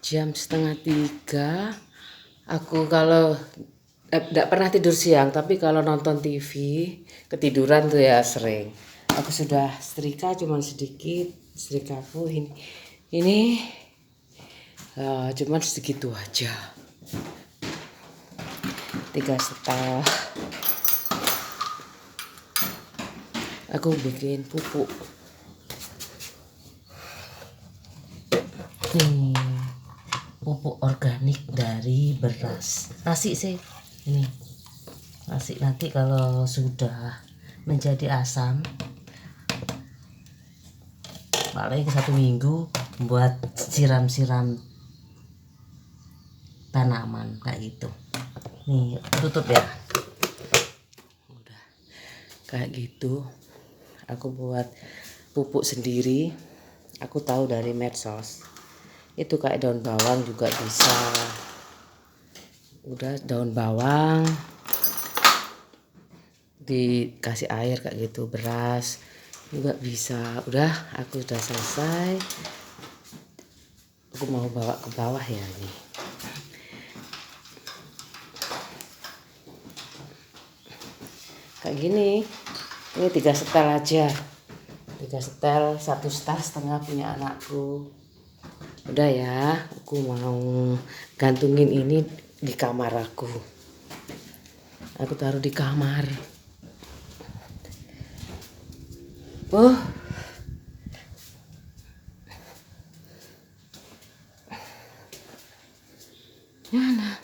Jam setengah 3. Aku kalau tidak pernah tidur siang, tapi kalau nonton TV ketiduran tuh ya sering. Aku sudah setrika cuman sedikit, setrikaku ini cuman segitu aja. 3,5. Aku bikin pupuk. Nih, pupuk organik dari beras. Nasi sih, ini nasi nanti kalau sudah menjadi asam, paling 1 minggu buat siram-siram tanaman kayak gitu. Nih tutup ya. Udah kayak gitu. Aku buat pupuk sendiri. Aku tahu dari medsos. Itu kayak daun bawang juga bisa. Udah daun bawang dikasih air kayak gitu, beras juga bisa. Udah, aku udah selesai. Aku mau bawa ke bawah ya nih. Kayak gini. Ini 3 setel aja. 3 setel, 1,5 setel punya anakku. Udah ya, aku mau gantungin ini di kamar aku. Aku taruh di kamar. Oh. Mana?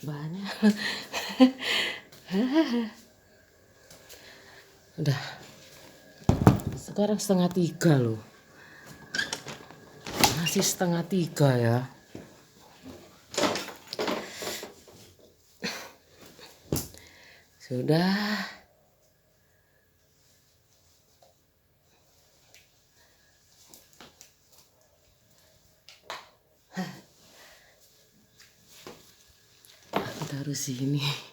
Banyak. Udah. Sekarang 2:30 loh. Masih 2:30 ya. Sudah. Aku taruh sini.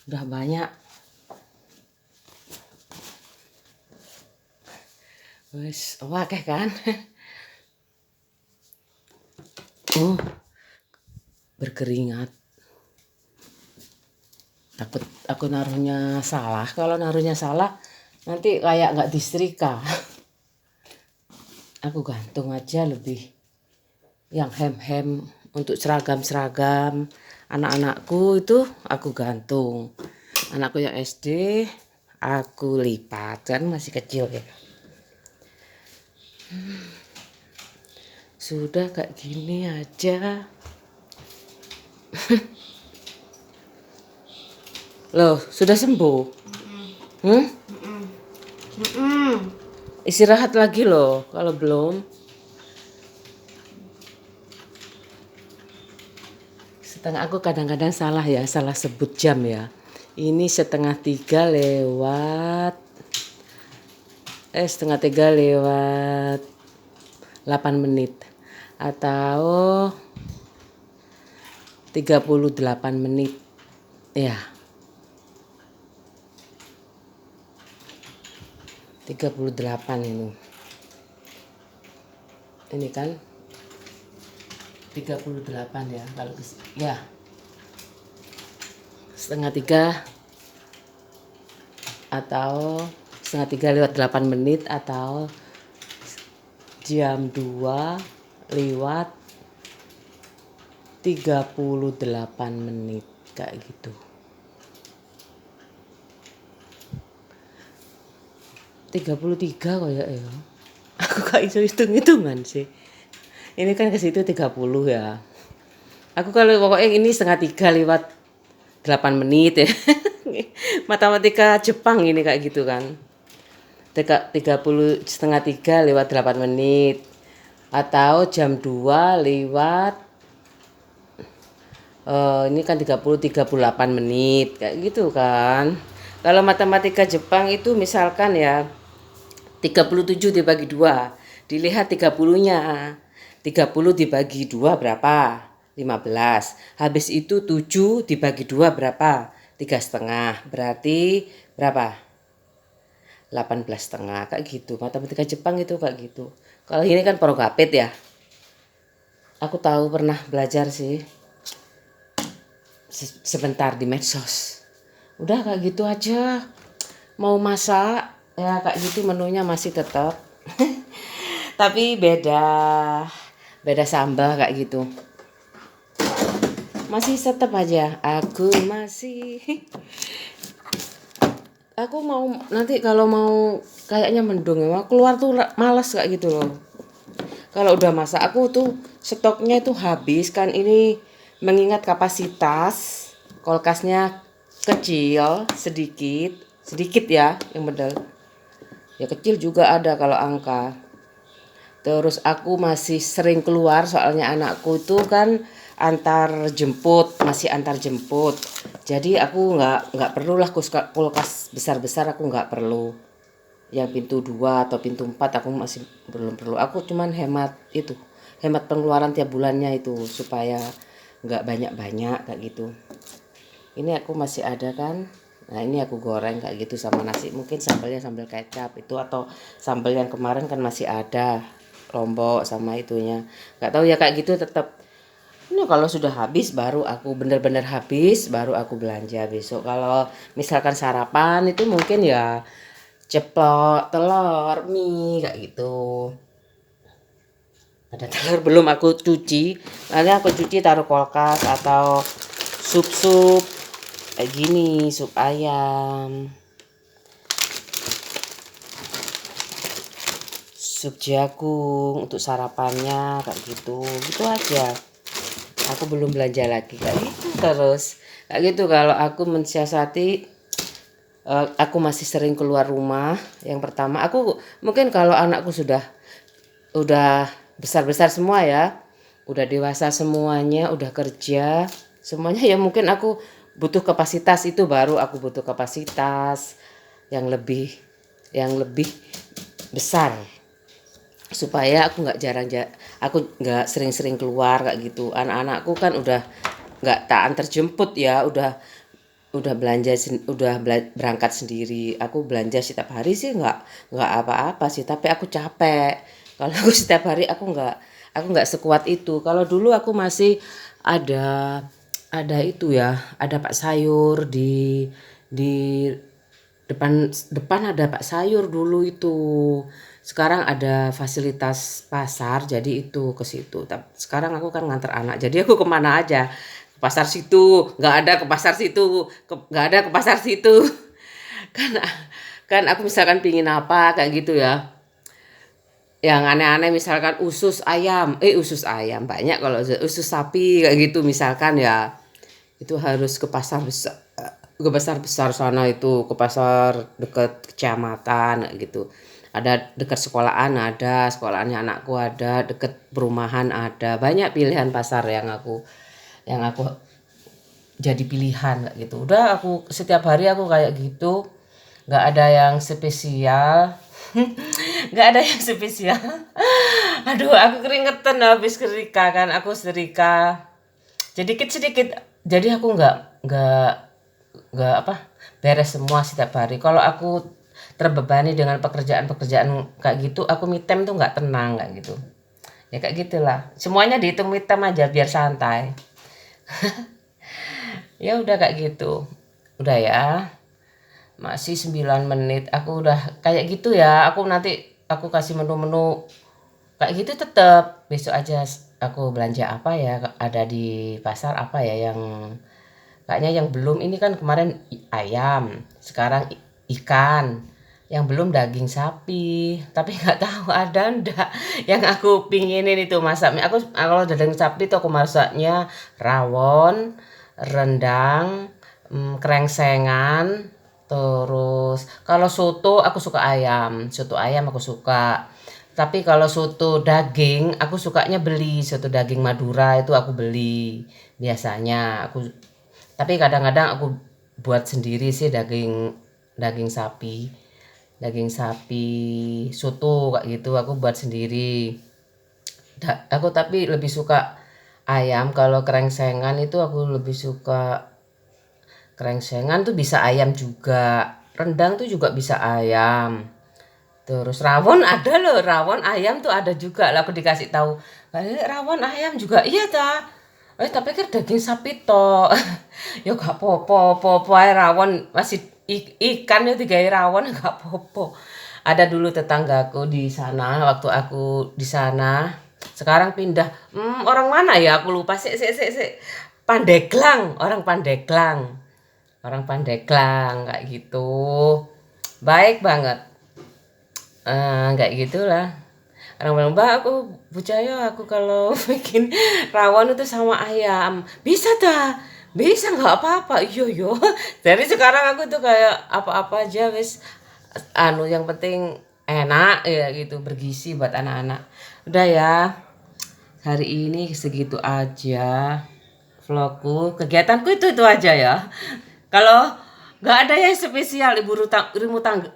Udah banyak. Wes, wakeh kan? Berkeringat. Takut aku naruhnya salah. Kalau naruhnya salah, nanti kayak nggak disetrika. Aku gantung aja lebih yang hem-hem untuk seragam-seragam anak-anakku itu aku gantung. Anakku yang SD aku lipat, kan masih kecil ya. Sudah kayak gini aja. Loh, sudah sembuh? Istirahat lagi loh kalau belum. Aku kadang-kadang salah ya, salah sebut jam ya. Ini 2:30 lewat 8 menit atau 38 menit ya. 38 ini. Ini kan 38 ya kalau ya. 2:30 atau 2:30 lewat 8 menit atau jam 2 lewat 38 menit kayak gitu. 33 kayak ya. Aku gak iso hitung-hitungan sih. Ini kan ke situ 30 ya. Aku kalau pokoknya ini 2:30 lewat 8 menit ya. Matematika Jepang ini kayak gitu kan. 30 2:30 lewat 8 menit atau jam 2 lewat ini kan 38 menit kayak gitu kan. Kalau matematika Jepang itu misalkan ya 37 dibagi 2. Dilihat 30-nya. 30 dibagi 2 berapa? 15. Habis itu 7 dibagi 2 berapa? 3,5. Berarti berapa? 18,5. Kayak gitu. Matematika Jepang itu kayak gitu. Kalau ini kan Progapit ya. Aku tahu pernah belajar sih sebentar di medsos. Udah kayak gitu aja. Mau masak ya kayak gitu menunya masih tetap. Tapi beda sambal kayak gitu. Masih tetap aja aku mau nanti kalau mau kayaknya mendung ya keluar tuh malas kayak gitu loh. Kalau udah masak aku tuh stoknya itu habis kan, ini mengingat kapasitas kulkasnya kecil, sedikit ya yang bedel. Ya kecil juga ada kalau angka. Terus aku masih sering keluar soalnya anakku itu kan masih antar jemput. Jadi aku nggak perlulah kulkas besar-besar, aku nggak perlu. Yang pintu 2 atau pintu 4 aku masih belum perlu. Aku cuman hemat pengeluaran tiap bulannya itu supaya nggak banyak-banyak kayak gitu. Ini aku masih ada kan. Nah ini aku goreng kayak gitu sama nasi. Mungkin sambalnya sambal kecap itu, atau sambal yang kemarin kan masih ada, lombok sama itunya. Nggak tahu ya kayak gitu tetap. Ini kalau sudah habis baru aku bener-bener habis baru aku belanja besok. Kalau misalkan sarapan itu mungkin ya ceplok, telur, mie kayak gitu. Ada telur belum aku cuci. Nanti aku cuci taruh kulkas, atau sup-sup kayak gini, sup ayam, sup jagung untuk sarapannya kayak gitu. Gitu aja. Aku belum belanja lagi kayak gitu terus. Kayak gitu kalau aku mensiasati. Aku masih sering keluar rumah. Yang pertama aku mungkin kalau anakku udah besar-besar semua ya, udah dewasa semuanya, udah kerja semuanya, ya mungkin aku butuh kapasitas, itu baru aku butuh kapasitas yang lebih besar supaya aku nggak sering-sering keluar kayak gitu. Anak-anakku kan udah nggak tak antar jemput ya, udah berangkat sendiri. Aku belanja setiap hari sih nggak apa-apa sih, tapi aku capek. Kalau aku setiap hari aku nggak sekuat itu. Kalau dulu aku masih ada itu ya, ada Pak Sayur di depan depan ada Pak Sayur dulu itu. Sekarang ada fasilitas pasar, jadi itu ke situ. Tapi sekarang aku kan nganter anak, jadi aku kemana aja, ke pasar situ, nggak ada ke pasar situ, nggak ada ke pasar situ. kan kan aku misalkan pingin apa kayak gitu ya, yang aneh-aneh misalkan usus ayam banyak, kalau usus sapi kayak gitu misalkan ya, itu harus ke pasar besar sana, itu ke pasar dekat kecamatan gitu. Ada dekat sekolahannya anakku, ada dekat perumahan, ada banyak pilihan pasar yang aku jadi pilihan kayak gitu. Udah aku setiap hari aku kayak gitu, nggak ada yang spesial. Nggak ada yang spesial. Aduh, aku keringetan habis setrika sedikit, jadi aku nggak apa beres semua setiap hari. Kalau aku terbebani dengan pekerjaan kayak gitu, aku me time tuh nggak tenang kayak gitu. Ya kayak gitulah, semuanya dihitung me time aja biar santai. Ya udah kayak gitu. Udah ya, masih 9 menit. Aku udah kayak gitu ya. Aku kasih menu-menu kayak gitu, tetap besok aja aku belanja apa ya, ada di pasar apa ya yang kayaknya yang belum. Ini kan kemarin ayam, sekarang ikan, yang belum daging sapi, tapi nggak tahu ada ndak yang aku pinginin itu masaknya. Kalau daging sapi itu aku masaknya rawon, rendang, krengsengan. Terus kalau soto aku suka soto ayam aku suka. Tapi kalau soto daging aku sukanya beli, soto daging Madura itu aku beli biasanya. Tapi kadang-kadang aku buat sendiri sih, daging daging sapi. Daging sapi soto kayak gitu aku buat sendiri. Aku tapi lebih suka ayam. Kalau krengsengan itu aku lebih suka krengsengan tuh bisa ayam juga. Rendang tuh juga bisa ayam. Terus rawon ada loh, rawon ayam tuh ada juga. Lah aku dikasih tahu, rawon ayam juga iya ta. Tapi kan daging sapi toh. Ya gak popo ae rawon masih ikan ya digawe rawon gak popo. Ada dulu tetanggaku di sana waktu aku di sana. Sekarang pindah. Orang mana ya? Aku lupa. Sik. Pandeglang, orang Pandeglang. Orang Pandeglang kayak gitu. Baik banget. Kayak gitulah. Orang bilang, "Mbak, aku percaya aku kalau bikin rawon itu sama ayam." Bisa dah. Bisa nggak apa-apa. Iya yo. Dari sekarang aku tuh kayak apa-apa aja wis yang penting enak ya gitu, bergizi buat anak-anak. Udah ya. Hari ini segitu aja vlogku. Kegiatanku itu aja ya. Kalau nggak ada yang spesial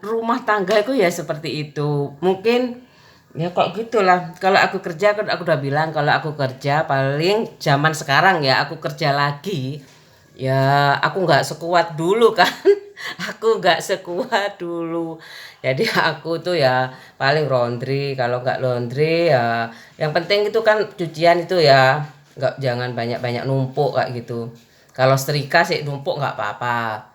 rumah tangga itu ya seperti itu. Mungkin ya kok gitulah. Kalau aku kerja kan aku udah bilang kalau aku kerja paling zaman sekarang ya aku kerja lagi. Ya aku nggak sekuat dulu kan. Aku nggak sekuat dulu. Jadi aku tuh ya paling laundry. Kalau nggak laundry ya yang penting itu kan cucian itu ya nggak jangan banyak-banyak numpuk kayak gitu. Kalau setrika sih numpuk nggak apa-apa.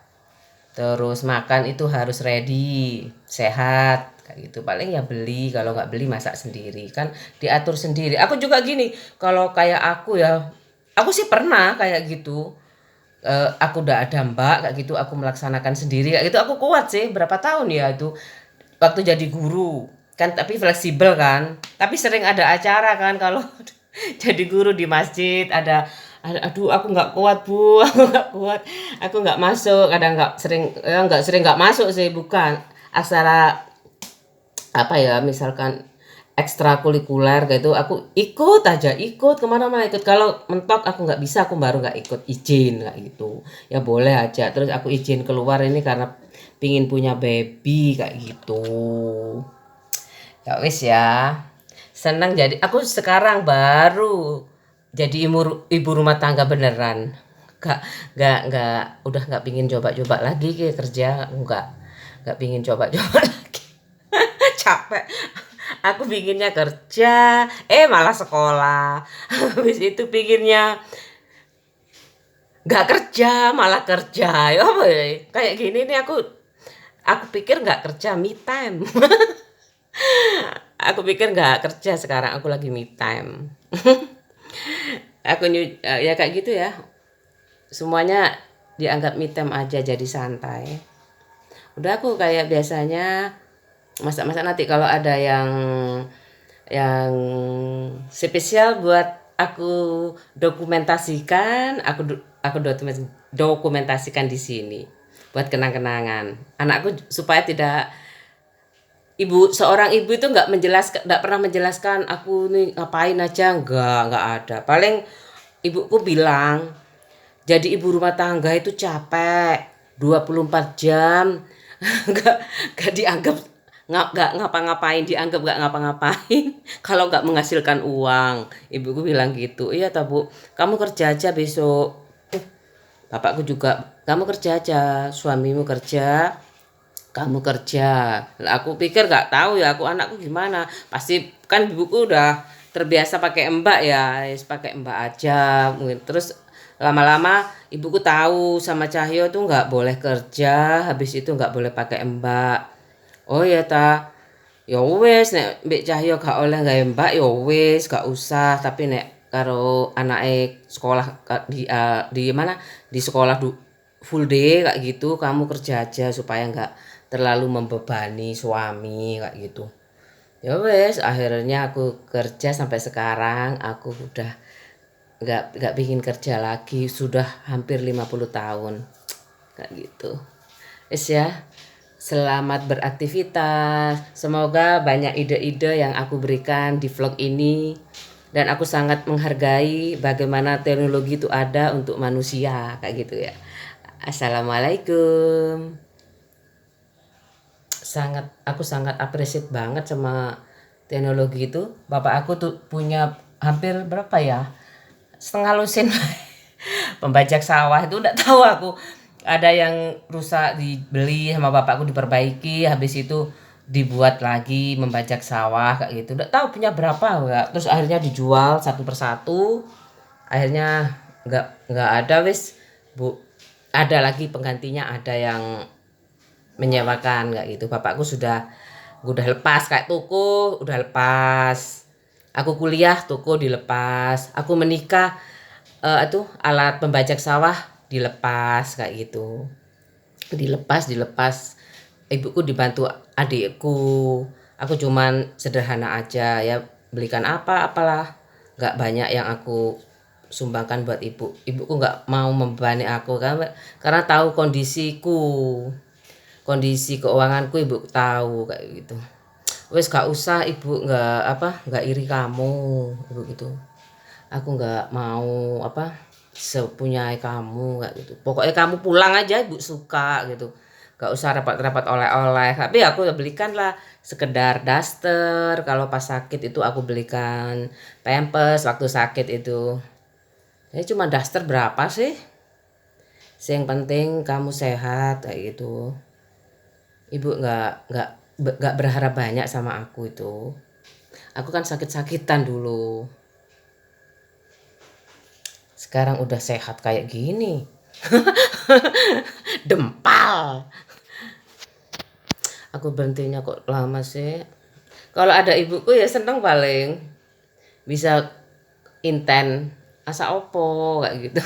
Terus makan itu harus ready, sehat kayak gitu. Paling ya beli, kalau nggak beli masak sendiri kan diatur sendiri. Aku juga gini, kalau kayak aku ya, aku sih pernah kayak gitu. Aku udah ada mbak kayak gitu, aku melaksanakan sendiri kayak gitu. Aku kuat sih berapa tahun ya itu waktu jadi guru kan, tapi fleksibel kan. Tapi sering ada acara kan kalau jadi guru di masjid aduh aku nggak kuat bu. Aku nggak kuat, aku nggak masuk, kadang nggak sering nggak masuk sih, bukan aksara apa ya, misalkan ekstrakurikuler gitu aku ikut kemana-mana ikut. Kalau mentok aku nggak bisa, aku baru nggak ikut, izin kayak gitu ya boleh aja. Terus aku izin keluar ini karena pingin punya baby kayak gitu ya wis ya. Senang jadi aku sekarang baru jadi ibu rumah tangga beneran. Gak, gak, udah nggak pingin coba-coba lagi ke kerja, nggak pingin coba-coba lagi. Capek. Aku pinginnya kerja, malah sekolah. Habis itu pinginnya nggak kerja, malah kerja. Ya apa ya? Kayak gini nih aku pikir nggak kerja, me time. Aku pikir nggak kerja, sekarang aku lagi me time. Ya kayak gitu ya. Semuanya dianggap me time aja, jadi santai. Udah aku kayak biasanya masak-masak, nanti kalau ada yang spesial buat aku dokumentasikan, aku dokumentasikan di sini buat kenang-kenangan anakku, supaya tidak seorang ibu itu nggak pernah menjelaskan aku nih ngapain aja, nggak ada. Paling ibuku bilang jadi ibu rumah tangga itu capek 24 jam. nggak nggak dianggap nggak ngapa-ngapain, dianggap nggak ngapa-ngapain kalau nggak menghasilkan uang. Ibuku bilang gitu. Iya tak bu, kamu kerja aja besok. Bapakku juga, kamu kerja aja, suamimu kerja, kamu kerja. Lah aku pikir nggak tahu ya aku anakku gimana. Pasti kan ibuku udah terbiasa pakai mbak ya, pakai mbak aja. Mungkin terus lama-lama ibuku tahu sama Cahyo tuh nggak boleh kerja, habis itu nggak boleh pakai mbak. Oh ya ta, ya wes nek mbak Cahyo gak oleh gawe mbak ya wes gak usah. Tapi nek karo anake sekolah di mana, di sekolah full day kayak gitu, kamu kerja aja supaya nggak terlalu membebani suami kayak gitu. Ya wes akhirnya aku kerja sampai sekarang. Aku udah nggak pingin kerja lagi, sudah hampir 50 tahun kayak gitu. Wes ya, selamat beraktivitas. Semoga banyak ide-ide yang aku berikan di vlog ini, dan aku sangat menghargai bagaimana teknologi itu ada untuk manusia kayak gitu ya. Assalamualaikum. aku sangat appreciate banget sama teknologi itu. Bapak aku tuh punya hampir berapa ya, setengah lusin pembajak sawah itu, udah tahu aku. Ada yang rusak dibeli sama bapakku, diperbaiki, habis itu dibuat lagi membajak sawah kayak gitu. Udah tahu punya berapa enggak. Terus akhirnya dijual satu persatu. Akhirnya enggak ada wis, Bu. Ada lagi penggantinya, ada yang menyewakan kayak gitu. Bapakku udah lepas, kayak toko udah lepas. Aku kuliah toko dilepas. Aku menikah itu alat pembajak sawah dilepas kayak gitu. Dilepas. Ibuku dibantu adikku. Aku cuman sederhana aja ya, belikan apalah. Nggak banyak yang aku sumbangkan buat ibu. Ibuku nggak mau membebani aku kan, karena tahu kondisi keuanganku, ibu tahu kayak gitu. Wes gak usah ibu, nggak iri kamu ibu gitu. Aku nggak mau sepunyai kamu kayak gitu. Pokoknya kamu pulang aja, ibu suka gitu. Gak usah rapat-rapat oleh-oleh. Tapi aku belikan lah sekedar daster. Kalau pas sakit itu aku belikan pampers waktu sakit itu. Ya cuma daster berapa sih? Yang penting kamu sehat kayak gitu. Ibu nggak berharap banyak sama aku itu. Aku kan sakit-sakitan dulu. Sekarang udah sehat kayak gini. Dempal. Aku berhentinya kok lama sih. Kalau ada ibuku ya seneng paling. Bisa inten asa opo kayak gitu.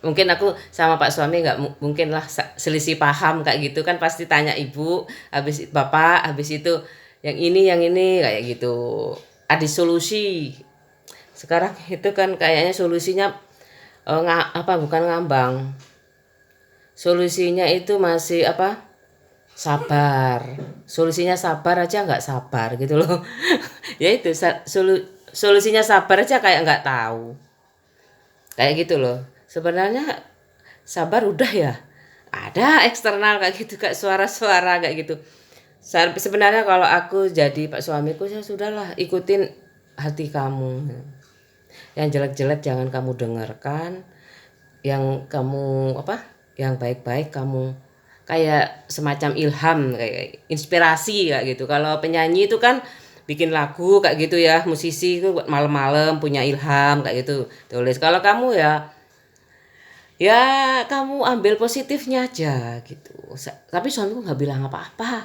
Mungkin aku sama Pak suami nggak mungkin lah selisih paham kayak gitu kan, pasti tanya ibu, habis bapak, habis itu yang ini kayak gitu. Ada solusi. Sekarang itu kan kayaknya solusinya bukan ngambang. Solusinya itu masih sabar. Solusinya sabar aja nggak sabar gitu loh. Ya itu solusinya sabar aja kayak nggak tahu. Kayak gitu loh. Sebenarnya sabar udah ya. Ada eksternal kayak gitu, kayak suara-suara kayak gitu. Sebenarnya kalau aku jadi Pak suamiku, ya sudahlah, ikutin hati kamu. Yang jelek-jelek jangan kamu dengarkan. Yang kamu yang baik-baik kamu, kayak semacam ilham, kayak inspirasi kayak gitu. Kalau penyanyi itu kan bikin lagu kayak gitu ya, musisi itu malam-malam punya ilham kayak gitu tulis. Kalau kamu ya kamu ambil positifnya aja gitu. Tapi suamiku nggak bilang apa-apa.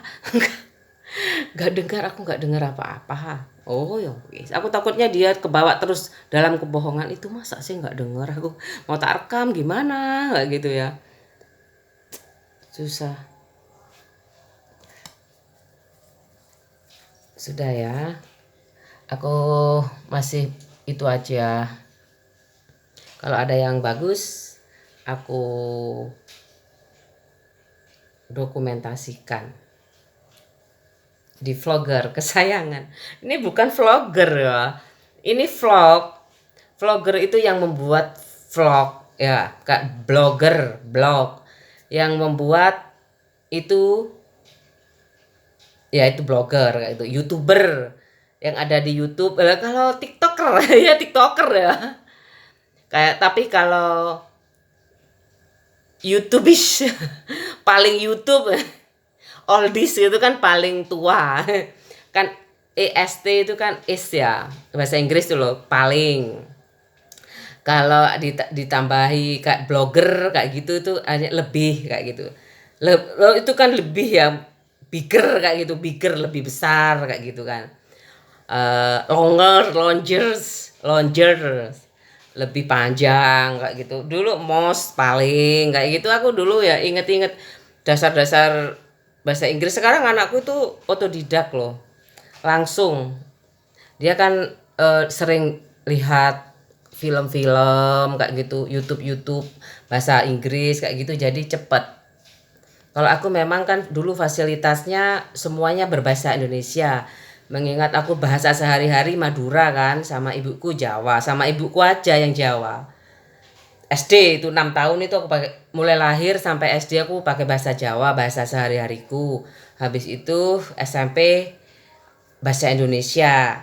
Aku nggak dengar apa-apa. Oh ya wis. Aku takutnya dia kebawa terus dalam kebohongan itu, masa sih nggak dengar, aku mau tak rekam gimana kayak gitu ya. Susah. Sudah ya. Aku masih itu aja. Kalau ada yang bagus aku dokumentasikan di vlogger kesayangan. Ini bukan vlogger ya. Ini vlog. Vlogger itu yang membuat vlog ya, kayak blog. Yang membuat itu ya itu blogger kayak itu, YouTuber yang ada di YouTube. Kalau TikToker ya TikToker ya. Tapi kalau YouTubeish paling YouTube oldies itu kan paling tua kan. EST itu kan is ya, bahasa Inggris tuh loh, paling. Kalau ditambahi kayak blogger kayak gitu tuh hanya lebih kayak gitu. Itu kan lebih ya, bigger kayak gitu, bigger lebih besar kayak gitu kan. Longers lebih panjang kayak gitu. Dulu most paling kayak gitu. Aku dulu ya inget-inget dasar-dasar bahasa Inggris. Sekarang anakku tuh otodidak loh, langsung. Dia kan sering lihat film-film kayak gitu, YouTube bahasa Inggris kayak gitu, jadi cepet. Kalau aku memang kan dulu fasilitasnya semuanya berbahasa Indonesia. Mengingat aku bahasa sehari-hari Madura kan, sama ibuku Jawa, sama ibuku aja yang Jawa. SD itu 6 tahun itu aku pakai, mulai lahir sampai SD aku pakai bahasa Jawa, bahasa sehari-hariku. Habis itu SMP bahasa Indonesia.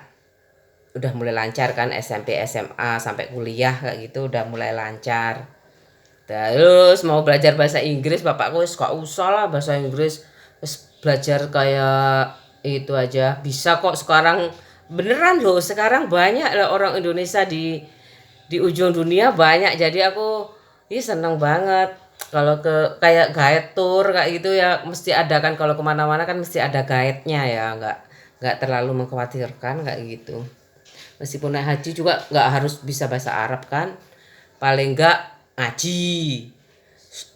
Udah mulai lancar kan, SMP, SMA sampai kuliah kayak gitu udah mulai lancar. Terus mau belajar bahasa Inggris, bapakku wis gak usah lah bahasa Inggris. Terus belajar kayak itu aja bisa kok sekarang. Beneran loh, sekarang banyak lah orang Indonesia di ujung dunia banyak. Jadi aku seneng banget kalau ke kayak guide tour kayak gitu ya, mesti ada kan, kalau kemana-mana kan mesti ada guide-nya ya, nggak terlalu mengkhawatirkan kayak gitu. Meskipun naik haji juga nggak harus bisa bahasa Arab kan, paling nggak ngaji,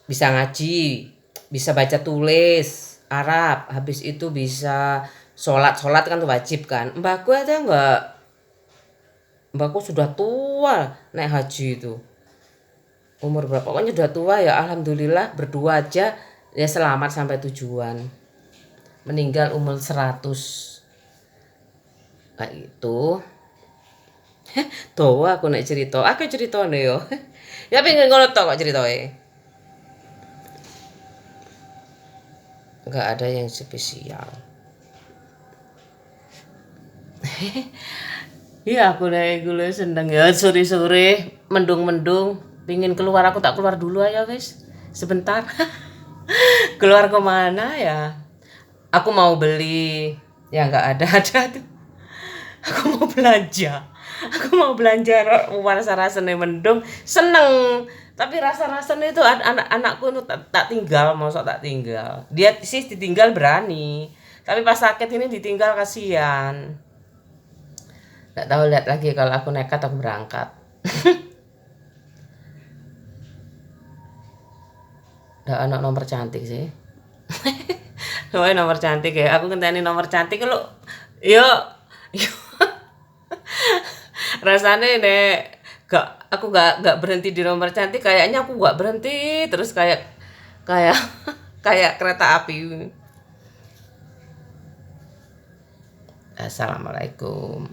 bisa ngaji, bisa baca tulis Arab, habis itu bisa sholat kan tuh wajib kan. Mbakku aja nggak, mbakku sudah tua naik haji itu, umur berapa pokoknya udah tua ya, alhamdulillah berdua aja ya selamat sampai tujuan, meninggal umur 100 kayak gitu. Tuh aku naik cerita, aku cerita nih yo. Ya pengen ngono tok kok ceritanya. Nggak ada yang spesial. Iya aku naik gue seneng ya, sore-sore mendung-mendung, pingin keluar, aku tak keluar dulu aja guys, sebentar. Keluar kemana ya? Aku mau beli, ya nggak ada tuh. Aku mau belanja. Aku mau belanja rasa-rasanya mendung, seneng. Tapi rasa-rasanya itu anak-anakku itu tak tinggal, mosok tak tinggal. Dia sih ditinggal berani. Tapi pas sakit ini ditinggal kasihan. Nggak tahu, lihat lagi kalau aku nekat aku berangkat. Nggak anak nomor cantik sih. Wah nomor cantik ya. Aku ngenteni nomor cantik lo. Yo, yo. Rasanya nek aku gak berhenti di nomor cantik, kayaknya aku gak berhenti terus kayak kayak kayak kereta api. Assalamualaikum.